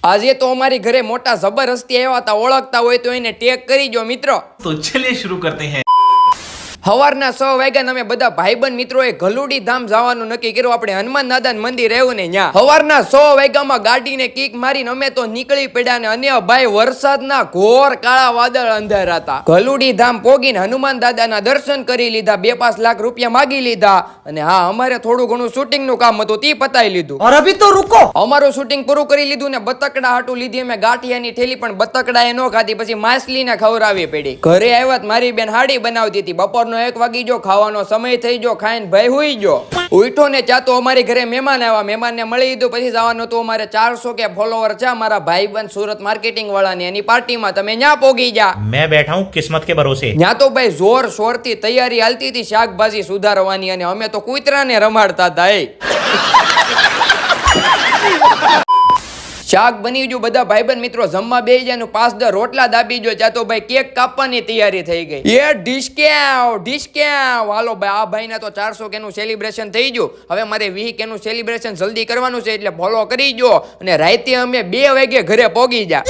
આજે તો અમારી ઘરે મોટા જબરજસ્તી આવ્યા હતા, ઓળખતા હોય તો એને ટેગ કરી જો મિત્રો. તો ચલિए शुरू करते हैं. સવારના 6 વાગ્યા અમે બધા ભાઈબંધ મિત્રોએ ગલુડી ધામ જવાનું નક્કી કર્યું. આપણે હનુમાન દાદાનું મંદિર આવ્યું ને ત્યાં સવારના 6 વાગ્યામાં ગાડીને કિક મારીને અમે તો નીકળી પડ્યા ને અને ભાઈ વરસાદના ઘોર કાળા વાદળ અંધારા હતા. ગલુડી ધામ પોગીને હનુમાન દાદાના દર્શન કરી લીધા, 2-5 લાખ રૂપિયા માગી લીધા અને હા અમારે થોડું ઘણું શૂટિંગ નું કામ હતું તે પતાવી લીધું. और अभी तो रुको, અમારું શૂટિંગ પૂરું કરી લીધું ને બતકડા હાટું લીધી અમે ગાંઠિયાની થેલી, પણ બતકડા એ નો ખાધી, પછી માછલીને ખવડાવી પડી. ઘરે આવ્યા મારી બેન હાડી બનાવતી હતી. બપોરનો 1 વાગી જો, ખાવાનો સમય થઈ ગયો, ખાઈને ભાઈ હુઈ ગયો. ઉઠો ને ચા તો અમારી ઘરે મહેમાન આવ્યા, મહેમાનને મળી લીધું. પછી જવાનું હતું અમારે 400 કે ફોલોવર છે મારા ભાઈબંધ સુરત માર્કેટિંગ વાળાની, એની પાર્ટીમાં. તમે ન્યા પોગી જા. मैं बैठा हूँ किस्मत के भरोसे. ન્યા તો ભાઈ જોર શોરથી તૈયારી હાલતી હતી શાકભાજી સુધારવાની, અને અમે તો કૂતરાને રમાડતા હતા. શાક બની ગયું, બધા ભાઈબંધ મિત્રો જમવા બેસી જાય, 5-10 રોટલા દાબી ગયો. ત્યાં તો ભાઈ કેક કાપવાની તૈયારી થઈ ગઈ. એ ડિસ્કાઉન્ટ હાલો ભાઈ, આ ભાઈને તો 400 કે નું સેલિબ્રેશન થઈ ગયું. હવે મારે 20 કે નું સેલિબ્રેશન જલ્દી કરવાનું છે, એટલે ફોલો કરી ગયો અને રાતે અમે 2 વાગે ઘરે પોગી જા.